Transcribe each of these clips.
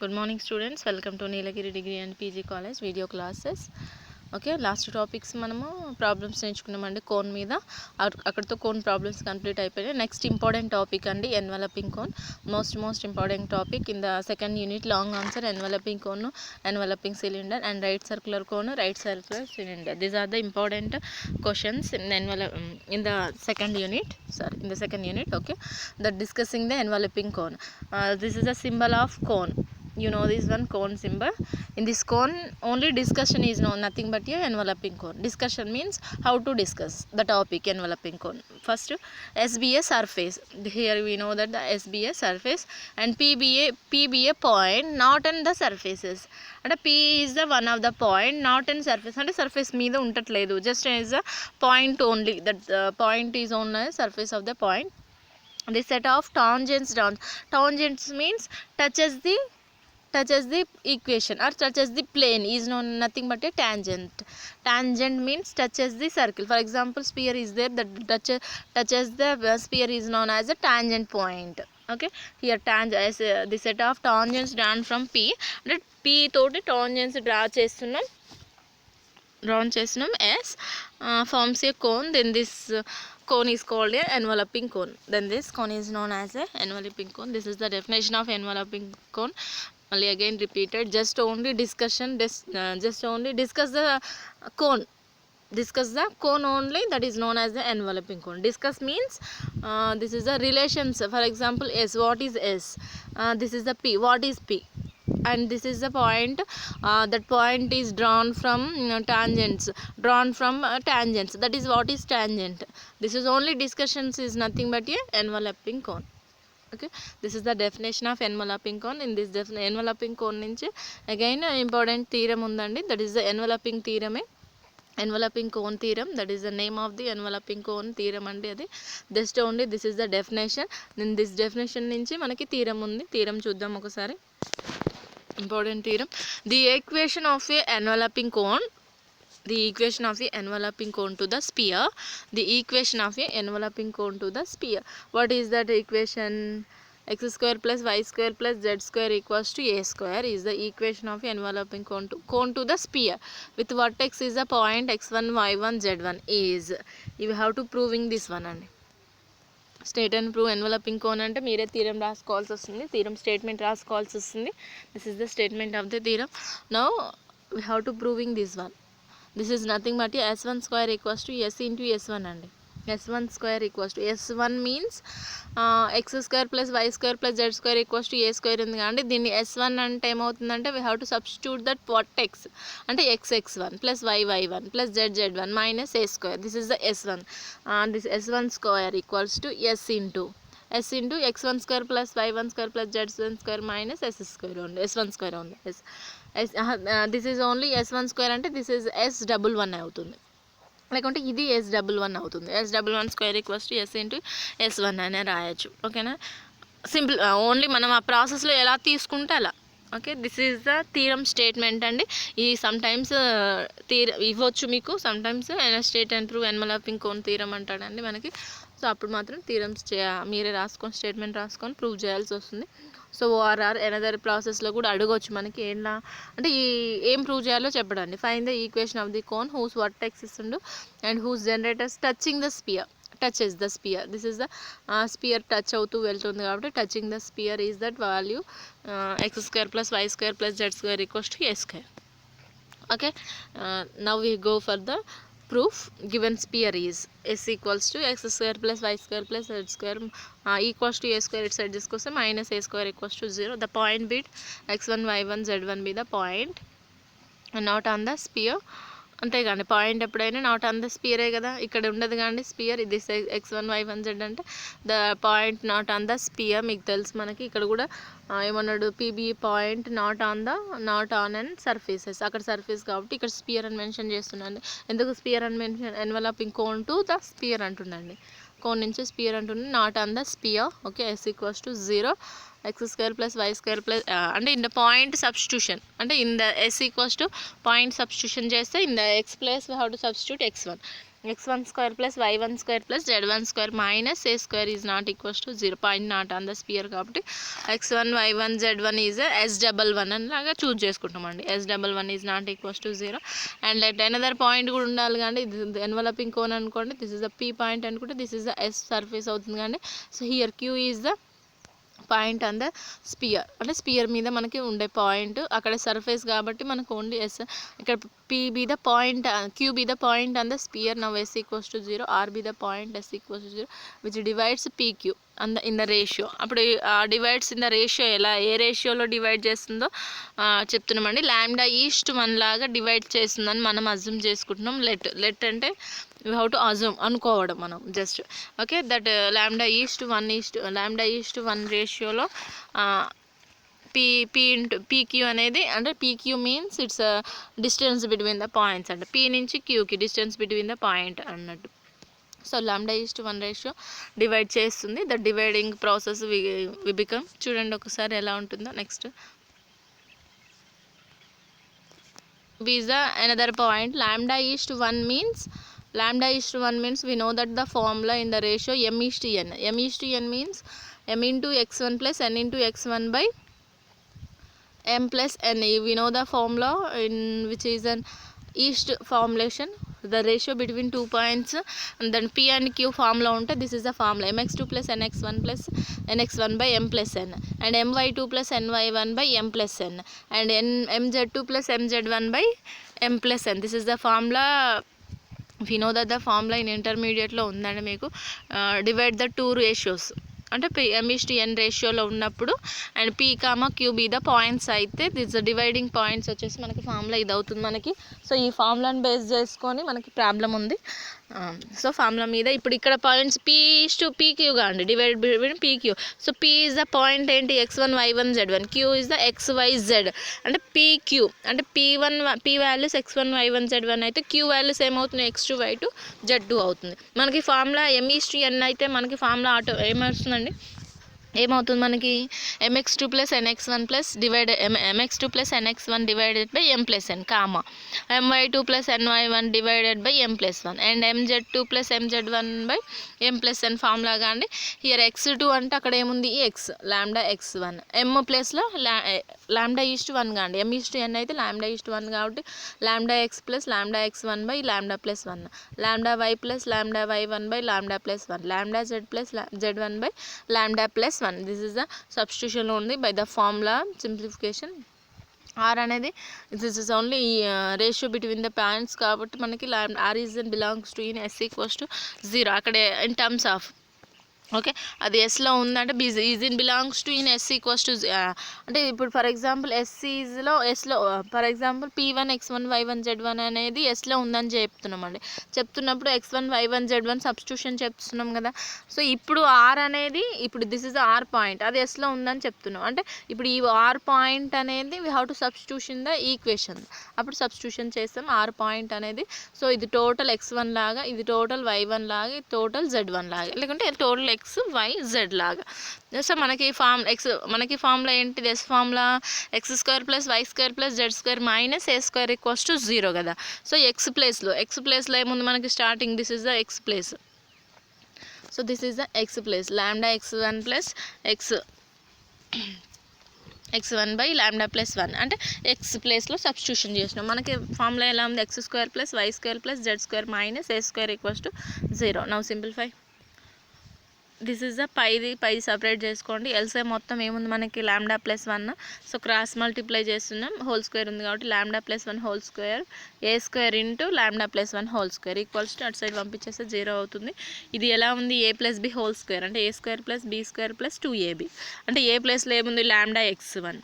Good morning students, welcome to Nilagiri Degree and PG College video classes. Okay, last topics మనము problems నేర్చుకున్నామండి cone మీద. అక్కడితో cone problems complete అయిపోయాయి. Next important topic అండి enveloping cone. Most important topic in the second unit. Long answer enveloping cone, enveloping cylinder and right circular cone, right circular cylinder. These are the important questions in the second unit. Okay, that discussing the enveloping cone. This is a symbol of cone. You know this one, cone symbol. In this cone only discussion is nothing but a enveloping cone. Discussion means how to discuss the topic enveloping cone. First, SBA surface. Here we know that the SBA surface and PBA point not on the surfaces. And P is the one of the point not in surface. And surface మీద ఉండట్లేదు, just as a point only. That point is on the surface of the point. This set of tangents down. Tangents means touches the equation or touches the plane is nothing but a tangent. Tangent means touches the circle. For example, sphere is there, that touches the sphere is known as a tangent point. Okay, here the set of tangents drawn from P. That P తోటి tangents draw చేస్తున్నాం as forms a cone. Then this cone is called a enveloping cone. Then this cone is known as a enveloping cone. This is the definition of enveloping cone. Only again repeated, just only discuss the cone. Discuss the cone only, that is known as the enveloping cone. Discuss means this is the relations. For example, S, what is S? This is the P, what is P? And this is the point. That point is drawn from tangents. That is what is tangent. This is only discussions, is nothing but a enveloping cone. Okay, this is the definition of enveloping cone. In this enveloping cone nunchi again important theorem undandi, that is the enveloping theorem. Enveloping cone theorem, that is the name of the enveloping cone theorem andi. Adi just only this is the definition. In this definition nunchi manaki theorem undi. Theorem chuddam okasari. Important theorem. The equation of a enveloping cone. The equation of the enveloping cone to the sphere. The equation of a enveloping cone to the sphere. What is that equation? X square plus y square plus z square equals to a square is the equation of enveloping cone to the sphere. With vertex is the point x1, y1, z1 is. You have to proving this one and state and prove enveloping cone అంటే మీరే theorem రాసుకోవాల్సి వస్తుంది. Theorem statement రాసుకోవాల్సి వస్తుంది. This is the statement of the theorem. Now we have to proving this one. This is nothing but s1 square equals to s into s1 అండి. s1 square equals to s1 means x square plus y square plus z square equals to a square ఉంది కానీ దీన్ని s1 అంటే ఏమవుతుందంటే we have to substitute that vertex అంటే x1 plus y1 plus z1 minus a square. This is the s1. This s1 square equals to s into x1 square plus y1 square plus z1 square minus s square only. s1 square only. This is only s1 square అంటే this is s11 అవుతుంది, లేకుంటే ఇది s11 అవుతుంది. s11 square equals to s into s1 అనే రాయొచ్చు. ఓకేనా, simple. Only మనం ఆ ప్రాసెస్లో ఎలా తీసుకుంటే అలా. Okay, this is the theorem statement అండి. ఈ సమ్టైమ్స్ ఇవ్వచ్చు మీకు, sometimes state and prove enveloping cone theorem అంటాడండి మనకి. సో అప్పుడు మాత్రం థీరమ్స్ మీరే రాసుకొని స్టేట్మెంట్ రాసుకొని ప్రూవ్ చేయాల్సి వస్తుంది. సో ఓఆర్ఆర్ ఎనదర్ ప్రాసెస్లో కూడా అడగవచ్చు మనకి ఏంలా అంటే ఏం ప్రూవ్ చేయాలో చెప్పడండి. Find the equation of the cone whose vertex ఇస్తుండు and whose generators touching the sphere. Touches the sphere. This is the sphere touch అవుతూ వెళ్తుంది కాబట్టి touching the sphere is that value X square plus Y square plus Z square equals to A square. Okay, now we go for the proof. Given sphere is s equals to x square plus y square plus z square equals to a square. Its side discuss minus a square equals to 0. The point bit x1 y1 z1 be the point and not on the sphere. అంతేగాని point ఎప్పుడైనా not on the స్పియరే కదా, ఇక్కడ ఉండదు కానీ spear. ఇది x1 y1 z అంటే the point not on the sphere. మీకు తెలుసు మనకి ఇక్కడ కూడా ఏమన్నాడు, PB point not on and surfaces. అక్కడ సర్ఫేస్ కాబట్టి ఇక్కడ స్పియర్ అని మెన్షన్ చేస్తున్నాను. ఎందుకు స్పియర్ అని mention, enveloping cone to the sphere అంటుండండి. కోన్ నుంచి స్పియర్ అంటుంది, not on the sphere. Okay, s equals to 0 x square plus y square plus అంటే ఇన్ ద పాయింట్ సబ్స్టిట్యూషన్ అంటే in the s equals to point substitution చేస్తే in the x place we have to substitute x1. x1 square plus y1 square plus z1 square minus a square is not equals to 0. Point not on the sphere కాబట్టి x1 y1 z1 is a s11 అని లాగా చూస్ చేసుకుంటామండి. s11 is not equals to 0. And let another point కూడా ఉండాలి కానీ ఇది enveloping cone అనుకోండి. This is the p point అనుకుంటే this is the s surface అవుతుంది కానీ so here q is the point on the sphere, అంటే స్పియర్ మీద మనకి ఉండే పాయింట్ అక్కడ సర్ఫేస్ కాబట్టి మనకు ఓన్లీ ఎస్. ఇక్కడ p be the point, q be the point on the sphere. Now s equals to 0, r be the point, s equals to 0, which divides pq in the ratio. అప్పుడు divides in the ratio ఎలా ఏ రేషియోలో divide చేస్తుందో చెప్తున్నామండి. Lambda is to 1 లాగా divide చేస్తుందని మనం assume చేసుకుంటున్నాం. Let అంటే we have to assume అనుకోవడం మనం just okay that lambda is to 1 రేషియోలో p ఇంటూ pq అనేది అంటే pq means it's distance between the points అంటే p నుంచి qకి డిస్టెన్స్ బిట్వీన్ ద పాయింట్ అన్నట్టు. So lambda is to 1 ratio divide చేస్తుంది. The dividing process we become చూడండి ఒకసారి ఎలా ఉంటుందో. Next is the another point. Lambda is to 1 means we know that the formula in the ratio m is to n. M is to n means m into x1 plus n into x1 by m plus n. We know the formula in which is an east formulation, the ratio between 2 points, and then p and q formula unte this is the formula mx2 plus nx1 plus nx1 by m plus n, and my2 plus ny1 by m plus n, and mz2 plus mz1 by m plus n. This is the formula. We know that the formula in intermediate లో ఉందండి మీకు. Divide the 2 ratios అంటే m is to n రేషియోలో ఉన్నప్పుడు and p comma q be the points అయితే this dividing points వచ్చేసి మనకి formula ఇది అవుతుంది మనకి. సో ఈ ఫార్ములాని బేస్ చేసుకొని మనకి ప్రాబ్లం ఉంది. సో ఫార్ములా మీద ఇప్పుడు ఇక్కడ points p is to pq కాండి divide between pq. So p is the point ఏంటి x1 y1 z1, q is the xyz అంటే pq అంటే p values x1 y1 z1 అయితే q వాల్యూస్ ఏమవుతుంది x2 y2 z2 అవుతుంది. మనకి formula m is to n అయితే మనకి formula auto ఏమవుతుందండి ఏమవుతుంది మనకి mx2 plus nx1 plus mx2 plus nx1 divided by m plus n comma my2 plus ny1 divided by m plus 1 and mz2 plus mz1 by m plus n formula కాండి. Here x2 అంటే అక్కడ ఏముంది x lambda x1 m ప్లస్లో lambda is to 1 కాండి m east n అయితే lambda is to 1 కాబట్టి lambda x plus lambda x1 by lambda plus 1, lambda y plus lambda y1 by lambda plus 1, lambda z plus z1 by lambda plus 1. This is the substitution only by the formula simplification. R అనేది this is only ratio between the points కాబట్టి మనకి r is belongs to in s equals to 0 అక్కడ in terms of okay అది ఎస్లో ఉందంటే is in belongs to in S equals to అంటే ఇప్పుడు for example ఎస్లో for example p1 x1 y1 z1 అనేది ఎస్లో ఉందని చెప్తున్నామండి. చెప్తున్నప్పుడు x1 y1 z1 సబ్స్టిట్యూషన్ చెప్తున్నాం కదా. సో ఇప్పుడు ఆర్ అనేది ఇప్పుడు this is the R point అది ఎస్లో ఉందని చెప్తున్నాం అంటే ఇప్పుడు ఈ ఆర్ పాయింట్ అనేది we have to substitution the equation. అప్పుడు సబ్స్టిట్యూషన్ చేస్తాం ఆర్ పాయింట్ అనేది. సో ఇది టోటల్ x1 లాగా, ఇది టోటల్ y1 లాగా, ఇది టోటల్ z1 లాగా, లేకుంటే టోటల్ x y z లాగా. సో మనకి ఫార్ములా ఏంటిది S formula x square plus y square plus z square minus a square equals to 0 కదా. సో x ప్లేస్లో ఏముంది మనకి starting this is the x place. So this is the x place lambda x1 plus x1 by lambda plus 1 అంటే x ప్లేస్లో substitution చేసినాం. మనకి formula ఎలా ఉంది x square plus y square plus z square minus a square equals to 0. Now simplify. This is the పై separate చేసుకోండి. Else మొత్తం ఏముంది మనకి lambda plus 1. So cross multiply చేస్తున్నాం హోల్ స్క్వేర్ ఉంది కాబట్టి lambda plus 1 whole square A square into lambda plus 1 whole square equals to అటు side పంపించేస్తే 0 అవుతుంది. ఇది ఎలా ఉంది a plus B whole square అంటే ఏ square plus B square plus 2ab అంటే ఏ ప్లేస్లో ఏముంది lambda x1.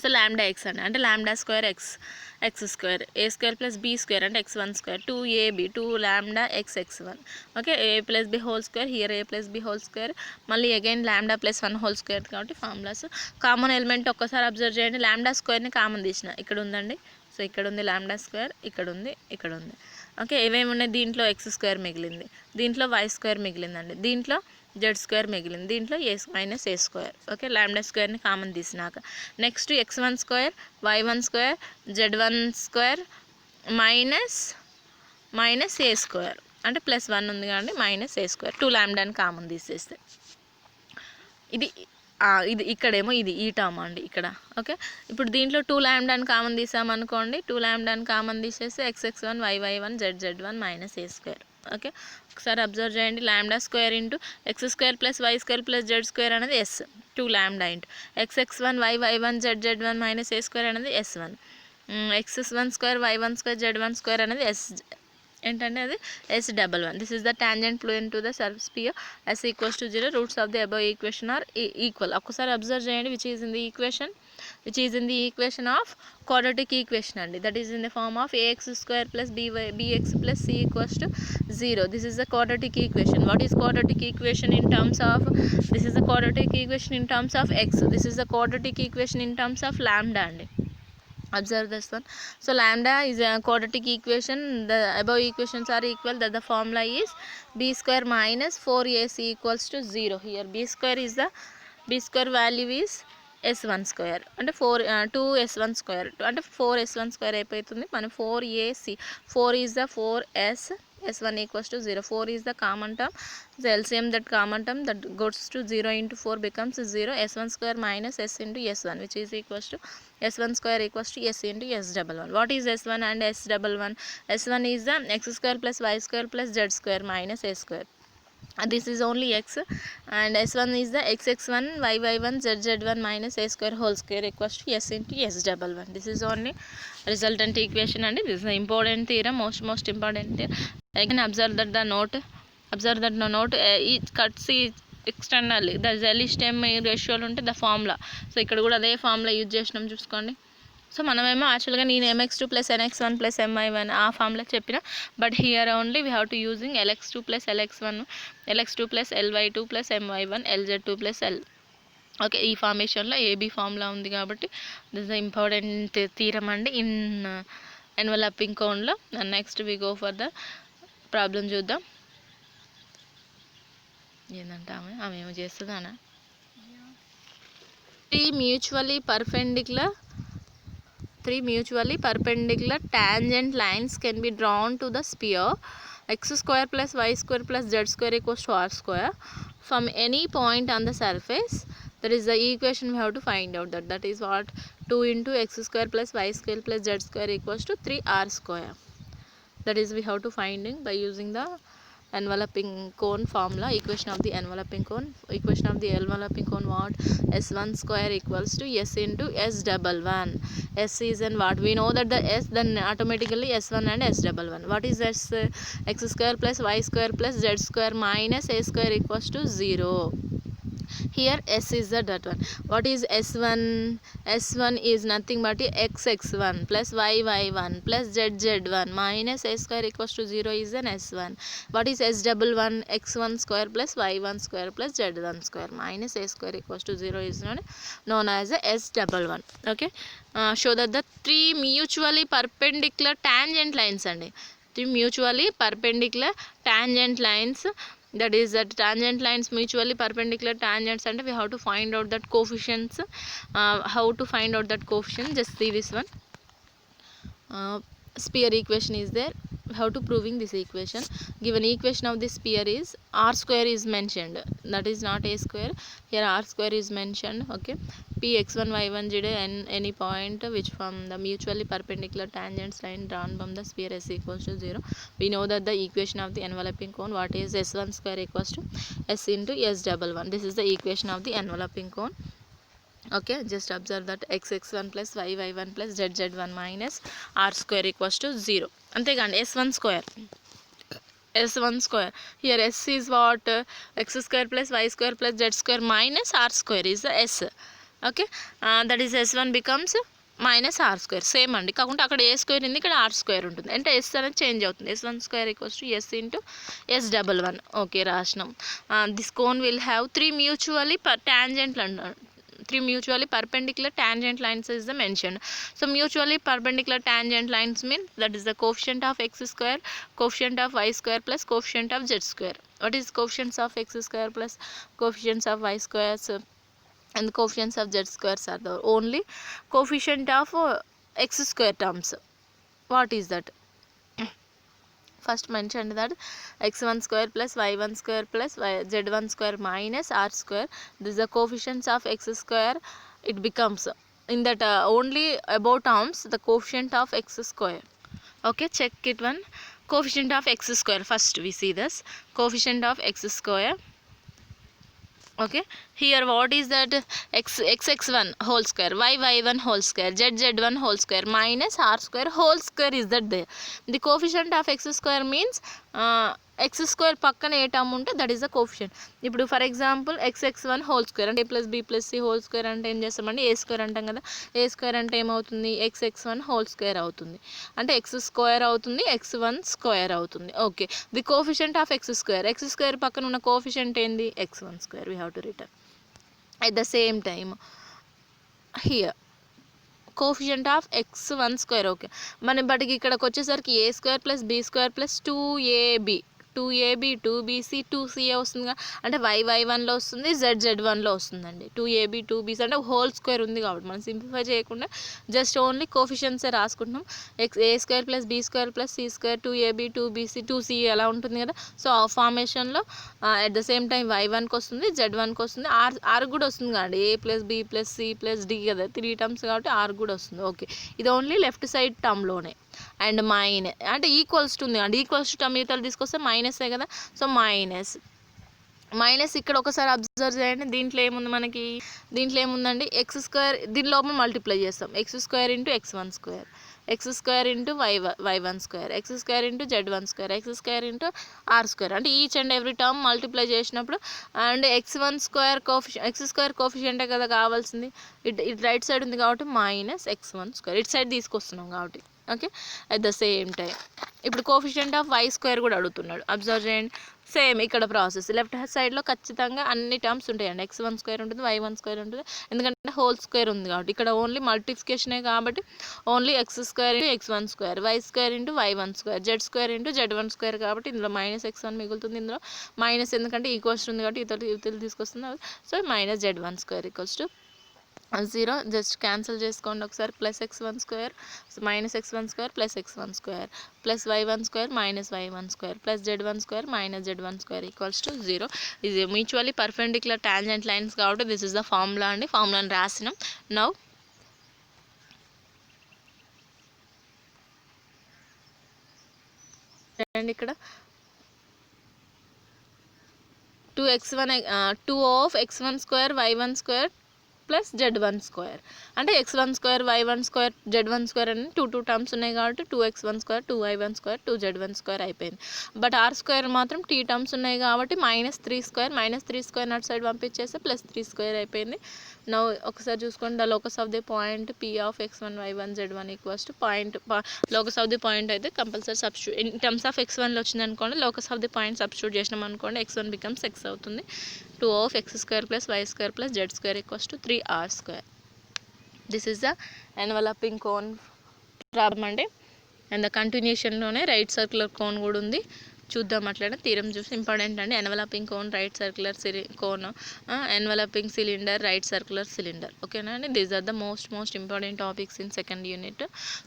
So lambda x అంటే లాంబ్డా స్క్వేర్ x స్క్వేర్ ఏ స్క్వేర్ ప్లస్ బి స్క్వేర్ అంటే x1 square 2ab 2 lambda x1 okay A plus B whole square here A plus B whole square మళ్ళీ again lambda plus 1 whole square కాబట్టి formulas common element ఒక్కసారి observe చేయండి. Lambda స్క్వేర్ని common తీసిన ఇక్కడ ఉందండి. So ఇక్కడ ఉంది లాంబ్డా స్క్వేర్ ఇక్కడ ఉంది ఓకే ఏమేమి ఉన్నాయి దీంట్లో x స్క్వేర్ మిగిలింది, దీంట్లో y స్క్వేర్ మిగిలిందండి, దీంట్లో z స్క్వేర్ మిగిలింది, దీంట్లో a minus a square okay lambda స్క్వేర్ని కామన్ తీసినాక next x1 square y1 square z1 square minus a square అంటే +1 ఉంది కాబట్టి -a², 2 లాంబ్డాని కామన్ తీసేస్తే ఇది ఇది ఇక్కడేమో ఇది ఈ టర్మ్ అండి ఇక్కడ. ఓకే, ఇప్పుడు దీంట్లో 2 లాంబ్డాని కామన్ తీసామనుకోండి, 2 లాంబ్డాని కామన్ తీసేస్తే x(x1) y(y1) z(z1) -a². Okay, ఒకసారి అబ్జర్వ్ చేయండి. λ² ఇంటూ x² + y² + z² అనేది s, 2 lambda into x(x1) y(y1) z(z1) -a² అనేది s1, x(1)² y(1)² z(1)² అనేది s ఏంటంటే అది S11. This is the tangent fluent to the surface sphere s = 0. Roots of the above equation are equal. ఒక్కసారి observe చేయండి, which is in the equation of quadratic equation అండి. That is in the form of ax² + bx + c = 0. This is the quadratic equation. What is quadratic equation in terms of, this is the quadratic equation in terms of x, this is the quadratic equation in terms of lambda అండి. Observe this one. So lambda is a quadratic equation. The above equations are equal. That the formula is b² - 4ac = 0. Here b² value is s1² అంటే 2s1² అంటే 4s1² అయిపోతుంది. మన 4ac, 4 is the 4s, s1 = 0. 4 is the common term. The LCM that common term that goes to 0 into 4 becomes 0. s1² minus s into s1, which is equals to s1² = s into s11. What is s1 and s11? S1 is the x² + y² + z² minus a². This is only x, and s1 is the xx1 yy1 zz1 minus a² whole square equals to s into s11. This is only resultant equation, and this is the important theorem, most important theorem. Again observe that the note, each cuts externally the Zelli-Stem ratio ఉంటే the formula. So ఇక్కడ కూడా అదే formula use చేసినాం చూసుకోండి. So మనమేమో యాక్చువల్గా నేను mx2 + nx1 + my1 ఆ ఫార్ములా చెప్పిన, but here only we have to using lx2 + lx1, lx2 + ly2 + my1, lz2 + l. Okay, ఈ ఫార్మేషన్లో ఏబీ ఫార్ములా ఉంది కాబట్టి దిస్ ద ఇంపార్టెంట్ థీరం అండి ఇన్ ఎన్వలపింగ్ కోన్లో. Next we go for the problem చూద్దాం. ఏంటంటే ఆమె ఏమో చేస్తుందానా. Three mutually perpendicular tangent lines can be drawn to the sphere x² + y² + z² = r² from any point on the surface. That is the equation we have to find out. That is what 2 into x² + y² + z² = 3r². That is we have to finding by using the enveloping cone formula. Equation of the enveloping cone what? s1² = s into s11. S is in what? We know that the s, then automatically s1 and s11. What is s? x² + y² + z² minus a² = 0. Here s is the that one. What is s1? S1 is nothing but xx1 + yy1 + zz1 minus a² = 0 is an s1. What is s11? x1² + y1² + z1² minus a² = 0 is known as s11. Okay, show that the three mutually perpendicular tangent lines and three mutually perpendicular tangent lines, that is that tangent lines mutually perpendicular tangents, and we have to find out that coefficients. How to find out that coefficient? Just see this one. Sphere equation is there. How to proving this equation? Given equation of this sphere is r² is mentioned, that is not a². Here r² is mentioned. Okay, p x1 y1 z any point which from the mutually perpendicular tangents line drawn from the sphere s = 0. We know that the equation of the enveloping cone, what is s1² = s into s11. This is the equation of the enveloping cone. Okay, just observe that xx1 + yy1 + zz1 minus r² = 0. అంతేగాండి s1². Here s is what? x² + y² + z² minus r² is the s. Okay, that is s1 becomes -r². Same అండి, కాకుంటే అక్కడ a² ఉంది, ఇక్కడ r² ఉంటుంది, అంటే s అనేది change అవుతుంది. s1² = s into s11. Okay, రాసినాం. This cone will have three mutually perpendicular tangent lines is the mentioned. So mutually perpendicular tangent lines mean that is the coefficient of x², coefficient of y² plus coefficient of z². What is coefficients of x² plus coefficients of y² and the coefficients of z² are the only coefficient of x² terms. What is that? first mentioned that x1 square plus y1 square plus z1 square minus r square. This is the coefficients of x square. It becomes in that only above terms the coefficient of x square. Okay, check it one. Coefficient of x square, first we see this coefficient of x square. Okay, here what is that? X1 whole square, y1 whole square, z1 whole square minus r square whole square is that there. The coefficient of x square means x square పక్కన ఏ term ఉంటే that is the coefficient. ఇప్పుడు for example x1 whole square అంటే a+b+c whole square అంటే ఏం చేస్తామండి, ఏ square అంటాం కదా. ఏ square అంటే ఏమవుతుంది, x1 హోల్ స్క్వేర్ అవుతుంది, అంటే x స్క్వేర్ అవుతుంది, x1 స్క్వేర్ అవుతుంది. Okay, the coefficient of x square పక్కన ఉన్న కోఫిషియంట్ ఏంది, x1 square. We have to return at the same time here coefficient of x1 square. Okay, మన బట్కి ఇక్కడికి వచ్చేసరికి a square plus b square plus 2ab 2bc 2ca వస్తుందిగా, అంటే y1లో వస్తుంది, z1లో వస్తుందండి. 2ab 2bc అంటే హోల్ స్క్వేర్ ఉంది కాబట్టి మనం సింప్లిఫై చేయకుండా జస్ట్ ఓన్లీ కోఫిషియన్సే రాసుకుంటున్నాం. a square plus b square plus c square 2ab 2bc 2c అలా ఉంటుంది కదా. సో ఆ ఫార్మేషన్లో అట్ ద సేమ్ టైం y1కి వస్తుంది, z1కి వస్తుంది, r కూడా వస్తుంది కాబట్టి a+b+c+d కదా, 3 టర్మ్స్ కాబట్టి r కూడా వస్తుంది. ఓకే, ఇది ఓన్లీ లెఫ్ట్ సైడ్ టర్మ్లోనే. అండ్ అంటే ఈక్వల్స్ ఉంది అంటే ఈక్వల్స్ టు టర్మ్ ఇతలు తీసుకొస్తే మైనసే కదా. సో మైనస్ ఇక్కడ ఒకసారి అబ్జర్వ్ చేయండి. దీంట్లో ఏముంది మనకి, దీంట్లో ఏముందండి, ఎక్స్ స్క్వేర్ దీని లోపల మల్టిప్లై చేస్తాం. x square into x1 square, x square into y1 square, x square into z1 square, x square into r square. అంటే each and every term multiply చేసినప్పుడు and x1 square x square కోఫిషియంటే కదా కావాల్సింది. ఇటు right side ఉంది కాబట్టి minus x1 square ఇటు side తీసుకొస్తున్నాం కాబట్టి. Okay, at the same time ఇప్పుడు కోఫిషియంట్ ఆఫ్ y స్క్వేర్ కూడా అడుగుతున్నాడు. అబ్జర్వ్ చేయండి, సేమ్ ఇక్కడ ప్రాసెస్. లెఫ్ట్ సైడ్లో ఖచ్చితంగా అన్ని టర్మ్స్ ఉంటాయండి. x1 స్క్వేర్ ఉంటుంది, y1 స్క్వేర్ ఉంటుంది, ఎందుకంటే హోల్ స్క్వేర్ ఉంది కాబట్టి. ఇక్కడ ఓన్లీ మల్టిప్లికేషనే కాబట్టి only x square into x1 square, y square into y1 square, z square into z1 square కాబట్టి ఇందులో మైనస్ x1 మిగులుతుంది. ఇందులో మైనస్ ఎందుకంటే ఈక్వల్స్ ఉంది కాబట్టి ఇతరులు తీసుకొస్తుంది. So minus z1 square equals to 0. Just cancel చేసుకోండి ఒకసారి. Plus x1 square minus x1 square plus x1 square plus y1 square minus y1 square plus z1 square minus z1 square equals to 0. ఇది mutually perpendicular tangent lines కాబట్టి this is the formula అండి. ఫార్ములాని రాసినాం. Now and ఇక్కడ 2 of x1 square y1 square plus z1 square అంటే x1 square y1 square z1 square అని 2 terms ఉన్నాయి కాబట్టి 2x1 square 2y1 square 2z1 square అయిపోయింది. But r square మాత్రం t terms ఉన్నాయి కాబట్టి -3 స్క్వేర్ అటు సైడ్ పంపించేస్తే +3 స్క్వేర్ అయిపోయింది. నౌ ఒకసారి చూసుకోండి, the locus of the point p of x1 y1 z1 equals to point. Locus of the point అయితే compulsory substitute in terms of x1లో వచ్చింది అనుకోండి, locus of the point substitute చేసినాం అనుకోండి, x1 బికమ్స్ x అవుతుంది. 2 of x square plus y square plus z square equals to 3r square. This is the enveloping cone problem అండి. And the కంటిన్యూషన్లోనే right circular cone కూడా ఉంది, చూద్దాం. అట్లనే theorem చూసి ఇంపార్టెంట్ అండి. Enveloping cone, right circular cone, enveloping cylinder, right circular cylinder. ఓకేనా అండి, these are the most important topics in second unit.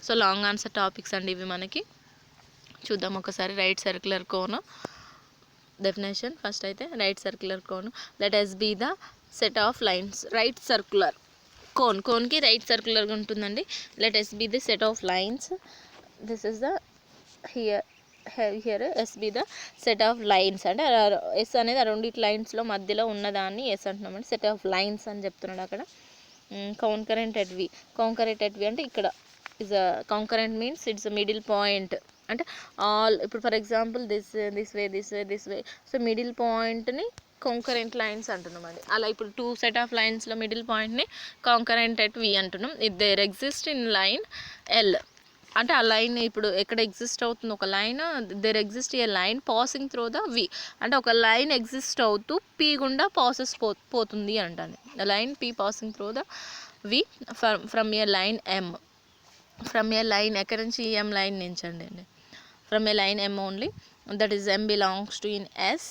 So long answer topics అండి ఇవి మనకి. చూద్దాం ఒకసారి. Right circular cone definition first అయితే right circular cone, let us be the set of lines. Right circular కోన్కి right సర్క్యులర్గా ఉంటుందండి. let us be the set of lines. this is the here s be the set of lines అంటే s అనేది ఆ రెండిటి లైన్స్లో మధ్యలో ఉన్నదాన్ని s అంటున్నామండి. సెట్ ఆఫ్ లైన్స్ అని చెప్తున్నాడు అక్కడ. కాంకరెంట్ ఎట్ వి అంటే ఇక్కడ is a concurrent means it's a middle point అంటే ఆల్. ఇప్పుడు for example this way so middle పాయింట్ని కాంకరెంట్ లైన్స్ అంటున్నామండి. అలా ఇప్పుడు 2 సెట్ ఆఫ్ లైన్స్లో మిడిల్ పాయింట్ని కాంకరెంట్ ఎట్ వి అంటున్నాం. It there exist in line L అంటే ఆ లైన్ ఇప్పుడు ఎక్కడ ఎగ్జిస్ట్ అవుతుంది ఒక line, there exist a line passing through the V అంటే ఒక లైన్ ఎగ్జిస్ట్ అవుతూ పీ గుండా పాసెస్ పోతుంది అంటాను. Line P passing through the V from a line M. From a line ఎక్కడి నుంచి, ఎం లైన్ నుంచి అండి. from a line M only, that is M belongs to in S.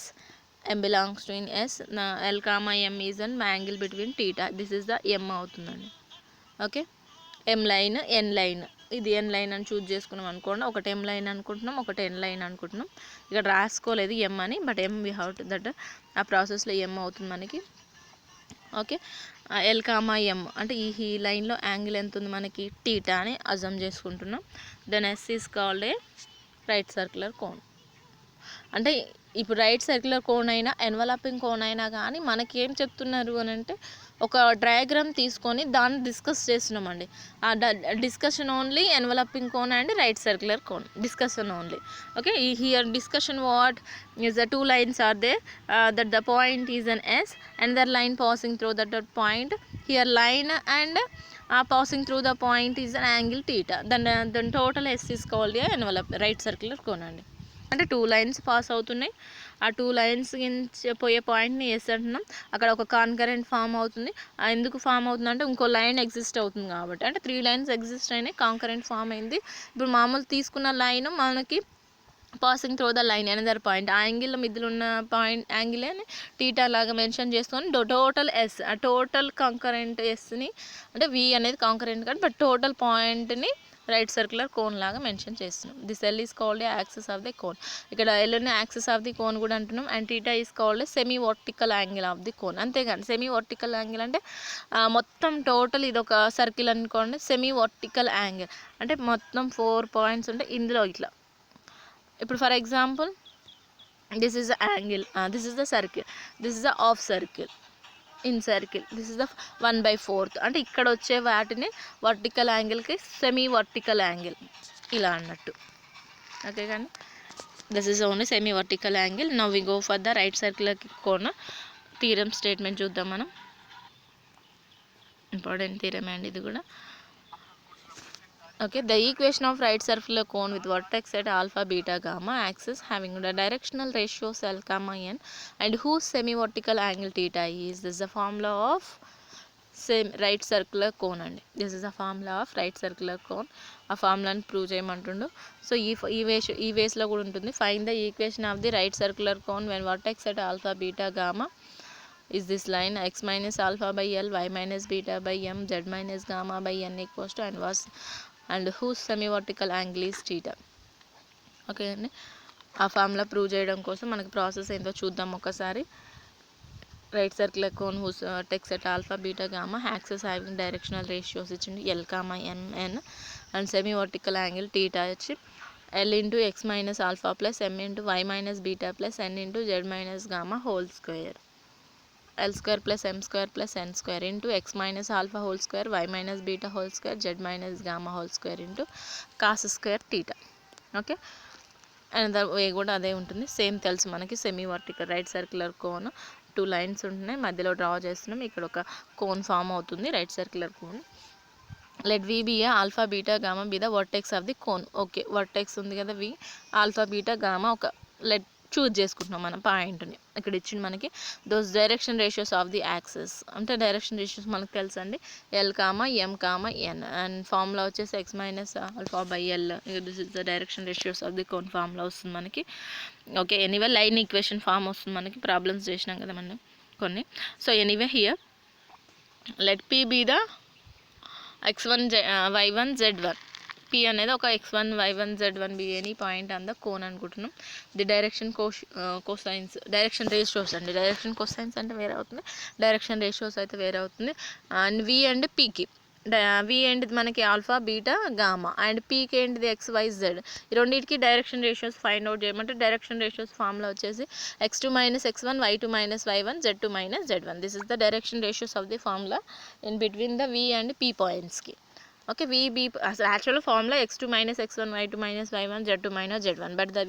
L comma M is an angle between theta. This is the M అవుతుందండి. Okay, M line N line ఇది N line అని choose చేసుకున్నాం అనుకోండి, ఒకటి ఎం line అనుకుంటున్నాం, ఒకటి N line అనుకుంటున్నాం. ఇక్కడ రాసుకోలేదు ఎం అని, బట్ ఎం వి హౌ టు దట్ ఆ ప్రాసెస్లో ఎం అవుతుంది మనకి. ఓకే, ఎల్ కామా ఎం అంటే ఈ లైన్లో యాంగిల్ ఎంత ఉంది మనకి, టీటా అని అజమ్ చేసుకుంటున్నాం. Then S is called a right circular cone. అంటే ఇప్పుడు రైట్ సర్క్యులర్ కోన్ అయినా ఎన్వలపింగ్ కోన్ అయినా కానీ మనకి ఏం చెప్తున్నారు అని అంటే, ఒక డయాగ్రామ్ తీసుకొని దాన్ని డిస్కస్ చేస్తున్నామండి. ఆ discussion only enveloping cone and right circular cone discussion only. Okay, here discussion what is the two lines are there, that the point is an S, another line passing through that point. Here line and passing through the point is an angle theta. Then total S is called a envelope right circular cone అండి. అంటే 2 lines pass అవుతున్నాయి, ఆ 2 lines పోయే పాయింట్ని yes అంటున్నాం. అక్కడ ఒక concurrent form అవుతుంది. ఎందుకు ఫామ్ అవుతుంది అంటే ఇంకో లైన్ ఎగ్జిస్ట్ అవుతుంది కాబట్టి. అంటే 3 లైన్స్ ఎగ్జిస్ట్ అయినాయి, కాన్కరెంట్ ఫామ్ అయింది. ఇప్పుడు మామూలు తీసుకున్న లైన్ మనకి passing through the line another point, ఆ యాంగిల్ మిడిల్ ఉన్న పాయింట్ యాంగిల్ అని టీటా లాగా మెన్షన్ చేసుకొని టోటల్ ఎస్, ఆ టోటల్ కాంకరెంట్ ఎస్ని అంటే వి అనేది కాంకరెంట్ కాదు, బట్ టోటల్ పాయింట్ని రైట్ సర్క్యులర్ కోన్ లాగా మెన్షన్ చేస్తున్నాం. This L is called A axis of the cone. ఇక్కడ ఎల్ని యాక్సిస్ ఆఫ్ ది కోన్ కూడా అంటున్నాం. And theta is called A semi vertical angle of the cone. అంతేగాని semi vertical angle అంటే మొత్తం total ఇది ఒక సర్కిల్ అనుకోండి. సెమీ వర్టికల్ యాంగిల్ అంటే మొత్తం 4 పాయింట్స్ ఉంటాయి ఇందులో. ఇట్లా ఇప్పుడు for example this is the angle, this is the circle, this is the half circle, in circle, this is the 1/4. అంటే ఇక్కడ వచ్చే వాటిని వర్టికల్ యాంగిల్కి సెమీ వర్టికల్ యాంగిల్ ఇలా అన్నట్టు. ఓకే, కానీ this is only semi vertical angle. Now we go for the right circular cone theorem statement చూద్దాం మనం. ఇంపార్టెంట్ థీరం అండి ఇది కూడా. Okay, the equation of right circular cone with vertex at alpha, beta, gamma axis having the directional ratios L, n and whose semi-vertical angle theta is. This is the formula of right circular cone and this is the formula of right circular cone. ఆ ఫార్ములాని prove చేయమంటుండు. So ఈ వేస్లో కూడా ఉంటుంది. Find the equation of the right circular cone when vertex at alpha, beta, gamma is this line x minus alpha by L, y minus beta by M, z minus gamma by N equals to and whose semi-vertical angle is theta. Okay అండి, ఆ formula prove చేయడం కోసం మనకి process ఏంటో చూద్దాం ఒకసారి. Right circular cone whose టెక్స్ at alpha, beta, gamma axes having directional ratios ఇచ్చింది L, N and semi vertical angle theta వచ్చి L into X minus alpha plus M into Y minus beta plus N into Z minus gamma whole square. L square plus M square plus N square into x minus alpha whole square, y minus beta whole square, z minus gamma whole square into cos square theta. Okay, and way కూడా అదే ఉంటుంది. Same తెలుసు మనకి. Semi vertical right circular cone 2 lines ఉంటున్నాయి, మధ్యలో draw చేస్తున్నాం. ఇక్కడ ఒక కోన్ ఫామ్ అవుతుంది, right circular cone. Let V be alpha, beta, gamma be the vertex of the cone. Okay, vertex ఉంది కదా వి, ఆల్ఫా, బీటా, గామా ఒక లెట్ చూజ్ చేసుకుంటున్నాం మనం పాయింట్ని. ఇక్కడ ఇచ్చింది మనకి those direction ratios of the axes. అంటే డైరెక్షన్ రేషియోస్ మనకు తెలుసు అండి, L comma M comma N and formula వచ్చేసి X minus alpha by L. This is the direction ratios of the cone formula వస్తుంది మనకి. Okay, anyway line equation form వస్తుంది మనకి, problems చేసినాం కదా మనం కొన్ని. So anyway here let P be the x1 y1 z1. P అనేది ఒక x1 y1 z1 be any point on the cone అనుకుంటున్నాం. The direction cosines, direction ratios అండి. డైరెక్షన్ కోసైన్స్ అంటే వేరే అవుతుంది, డైరెక్షన్ రేషియోస్ అయితే వేరే అవుతుంది. అండ్ వి అండ్ పీకి, వి ఏంటిది మనకి ఆల్ఫా, బీటా, గామా అండ్ పీకి ఏంటిది ఎక్స్, వై, జెడ్. ఈ రెండింటికి డైరెక్షన్ రేషియోస్ ఫైండ్ అవుట్ చేయమంటే డైరెక్షన్ రేషియోస్ ఫార్ములా వచ్చేసి x2 minus x1, y2 minus y1, z2 minus z1. This is the direction ratios of the formula in between the V and P పాయింట్స్కి. Okay, V be అసలు actual formula x2 minus x1, y2 minus y1, z2 minus z1, but the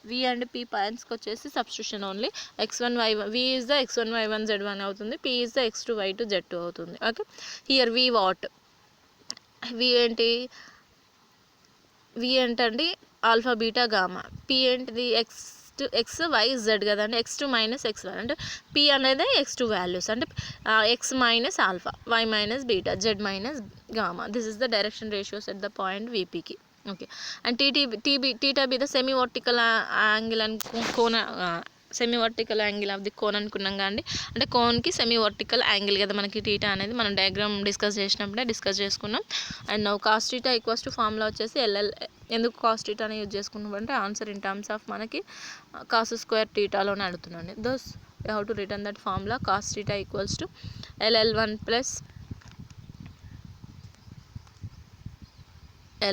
V and P పాయింట్స్కి వచ్చేసి substitution only x1 y1, V is the x1 y1 z1 అవుతుంది, P is the x2 y2 z2 అవుతుంది. Okay, here we what, వి ఏంటి, వి ఏంటండి alpha, beta, gamma. P ఏంటిది X why Z కదండి, x2 minus x1 అంటే P అనేది x2 values అంటే X minus alpha, Y minus beta, Z minus gamma. This is the direction ratios at the point వీపీకి. Okay, and theta be the semi vertical angle and cone semi vertical angle of the cone అనుకున్నాం కానీ అంటే కోన్కి semi vertical angle కదా మనకి theta అనేది మనం diagram discuss చేసినప్పుడే discuss చేసుకున్నాం. And now cos theta equals to formula వచ్చేసి ఎల్ఎల్. ఎందుకు కాస్ టీటాని యూజ్ చేసుకున్నాం అంటే ఆన్సర్ ఇన్ టర్మ్స్ ఆఫ్ మనకి కాస్ స్క్వేర్ టీటాలోనే అడుగుతున్నాండి. Those you have to return that formula cos theta equals to ఎల్ఎల్1 plus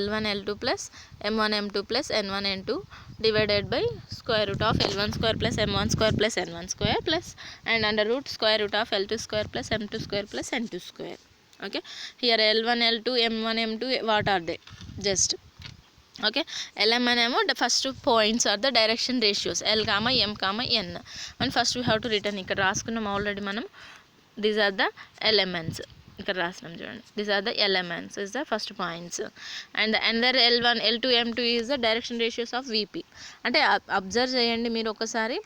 L1 L2 plus M1 M2 plus N1 N2 divided by square root of L1 square plus M1 square plus N1 square plus and under root square root of L2 square plus M2 square plus N2 square. Okay, here L1 L2 M1 M2 what are they? Just okay, LM and M the first 2 points are the direction ratios L comma M comma N, and first we have to return ఇక్కడ రాసుకున్నాం already మనం. These are the elements. ఇక్కడ రాసినాం చూడండి. These are the elements is the first points, and another L1 L2 M2 is the direction ratios of VP. అంటే observe చేయండి మీరు ఒకసారి.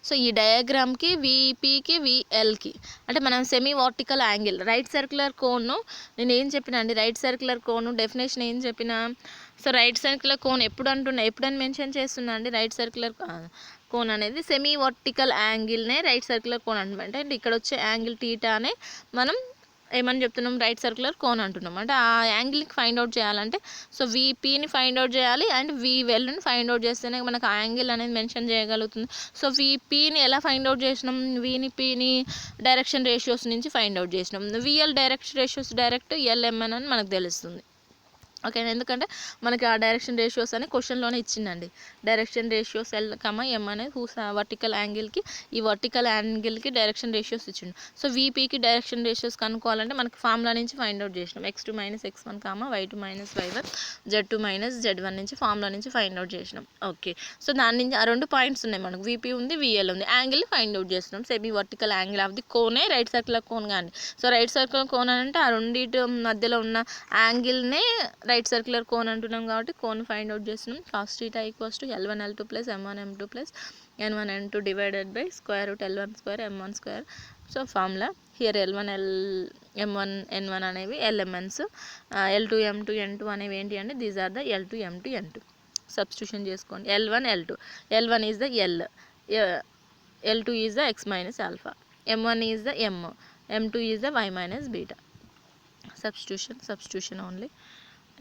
So ఈ డయాగ్రామ్కి వీపీకి విఎల్కి అంటే మనం semi vertical angle right circular కోన్ను నేను ఏం చెప్పినా అండి, రైట్ సర్క్యులర్ కోన్ డెఫినేషన్ ఏం చెప్పినా. సో రైట్ సర్క్యులర్ కోన్ ఎప్పుడని మెన్షన్ చేస్తున్నా అండి, రైట్ సర్క్యులర్ కోన్ అనేది సెమీ వర్టికల్ యాంగిల్నే రైట్ సర్క్యులర్ కోన్ అంటున్నాం. అంటే ఇక్కడ వచ్చే యాంగిల్ టీటానే మనం ఏమని చెప్తున్నాం, రైట్ సర్క్యులర్ కోన్ అంటున్నాం. అంటే ఆ యాంగిల్కి ఫైండ్ అవుట్ చేయాలంటే సో వీపీని ఫైండ్ అవుట్ చేయాలి అండ్ వీవెల్ని ఫైండ్ అవుట్ చేస్తేనే మనకు ఆ యాంగిల్ అనేది మెన్షన్ చేయగలుగుతుంది. సో వీపీని ఎలా ఫైండ్ అవుట్ చేసినాం, వీని పీని డైరెక్షన్ రేషియోస్ నుంచి ఫైండ్ అవుట్ చేసినాం. VL direction ratios direct LMN అని మనకు తెలుస్తుంది. ఓకే, ఎందుకంటే మనకి ఆ డైరెక్షన్ రేషియోస్ అని క్వశ్చన్లోనే ఇచ్చిందండి. డైరెక్షన్ రేషియోస్ ఎల్ కమ ఎం అనేది హూస్ వర్టికల్ యాంగిల్కి ఈ వర్టికల్ యాంగిల్కి డైరెక్షన్ రేషియోస్ ఇచ్చిండు. సో వీపీకి డైరెక్షన్ రేషియోస్ కనుక్కోవాలంటే మనకి ఫార్ములా నుంచి ఫైండ్ అవుట్ చేసినాం. x2 minus x1 y2 minus y1 z2 minus z1 నుంచి ఫార్ములా నుంచి ఫైండ్ అవుట్ చేసినాం. ఓకే, సో దాని నుంచి ఆ 2 పాయింట్స్ ఉన్నాయి మనకు, వీపీ ఉంది విఎల్ ఉంది. యాంగిల్ ఫైండ్ అవుట్ చేస్తున్నాం. Semi vertical angle of the కోనే రైట్ సర్క్యులర్ కోన్ కానీ. సో రైట్ సర్క్యులర్ కోన్ అంటే ఆ రెండింటి మధ్యలో ఉన్న యాంగిల్నే రైట్ సర్క్యులర్ కోన్ అంటున్నాం కాబట్టి కోన్ ఫైండ్ అవుట్ చేస్తున్నాం. Cos theta equals to L1 L2 plus M1 M2 plus N1 N2 divided by square root L1 square M1 square. So formula here L1 M1 N1 అనేవి elements, L2 M2 N2 అనేవి ఏంటి అంటే these are the L2 M2 N2. Substitution చేసుకోండి. L1 L2, L1 is the L, L2 is the x minus alpha, M1 is the M, M2 is the y minus beta. substitution only.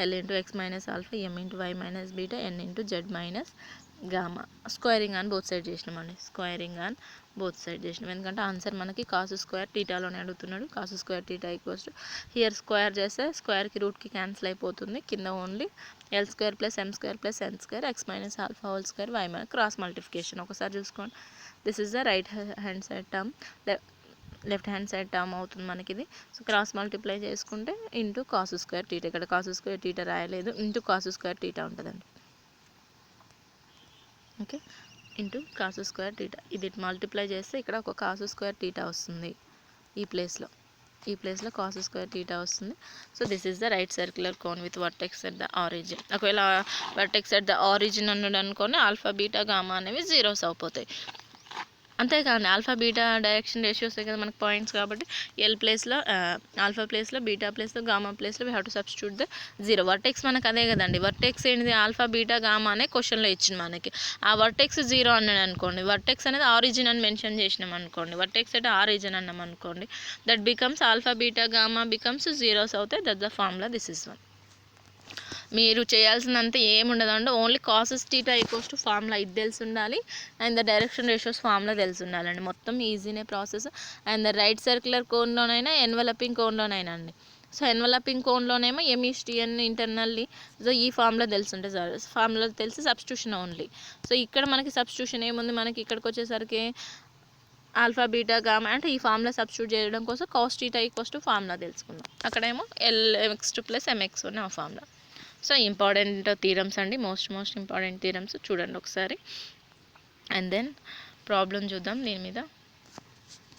L into x minus alpha, m into y minus beta, n into z minus gamma. Squaring on both side చేసినామండి, squaring on both side చేసినాం. ఎందుకంటే answer మనకి cos square టీటాలోనే అడుగుతున్నాడు. Cos square theta equals to here square చేస్తే స్క్వేర్కి రూట్కి cancel అయిపోతుంది. కింద only L square plus M square plus N square X minus alpha whole square Y minus cross multiplication. ఒకసారి చూసుకోండి. This is the right hand side term, left hand side term అవుతుంది మనకి ఇది. సో క్రాస్ మల్టిప్లై చేసుకుంటే into cos square theta, ఇక్కడ cos square theta రాయలేదు, into cos square theta ఉంటుందండి. Okay, into cos square theta, ఇది మల్టిప్లై చేస్తే ఇక్కడ ఒక కాస్ స్క్వేర్ టీటా వస్తుంది. ఈ ప్లేస్లో కాస్ స్క్వేర్ టీటా వస్తుంది. So this is the right circular cone with vertex at the origin. ఒకవేళ వర్టెక్స్ ఎట్ ద ఆరిజిన్ అన్నాడు అనుకోని ఆల్ఫా బీటా గామా అనేవి జీరోస్ అయిపోతాయి. అంతేకాదు ఆల్ఫా బీటా డైరెక్షన్ రేషియోస్ కదా మనకు పాయింట్స్, కాబట్టి ఎల్ ప్లేస్లో ఆల్ఫా ప్లేస్లో బీటా ప్లేస్లో గామా ప్లేస్లో we have to substitute the zero. Vertex మనకు అదే కదండి, వర్టెక్స్ ఏంటిది ఆల్ఫా బీటా గామా అనే క్వశ్చన్లో ఇచ్చింది మనకి. ఆ వర్టెక్స్ జీరో అన్నాడు అనుకోండి, వర్టెక్స్ అనేది ఆరిజిన్ అని మెన్షన్ చేసినాం అనుకోండి, వర్టెక్స్ అంటే ఆరిజిన్ అన్నాం అనుకోండి, that becomes alpha beta gamma becomes zeros అవుతాయి. That the formula, this is one. మీరు చేయాల్సిందంతా ఏముండదండి, ఓన్లీ కాసెస్ టీటా ఈక్వల్స్ టు ఫార్ములా ఇది తెలిసి ఉండాలి, and the direction ratios formula తెలిసి ఉండాలండి. మొత్తం ఈజీనే process. And the right circular కోన్లోనైనా ఎన్వలపింగ్ కోన్లోనైనా అండి. సో ఎన్వలపింగ్ కోన్లోనేమో ఎంఈస్టిఎన్ ఇంటర్నల్లీ, సో ఈ ఫార్ములా తెలిసి ఉంటుంది సార్, ఫార్ములా తెలిసి సబ్స్టిట్యూషన్ ఓన్లీ. సో ఇక్కడ మనకి సబ్స్టిట్యూషన్ ఏముంది, మనకి ఇక్కడికి వచ్చేసరికి ఆల్ఫా బీటా గామా అంటే ఈ ఫార్ములా సబ్స్టిట్యూట్ చేయడం కోసం cos theta equals to formula తెలుసుకుందాం. అక్కడేమో ఎల్ఎక్స్2 ప్లస్ ఎంఎక్స్ ఉన్న ఫార్ములా. సో ఇంపార్టెంట్ థీరమ్స్ అండి, మోస్ట్ ఇంపార్టెంట్ థీరమ్స్ చూడండి ఒకసారి. అండ్ దెన్ ప్రాబ్లం చూద్దాం దీని మీద.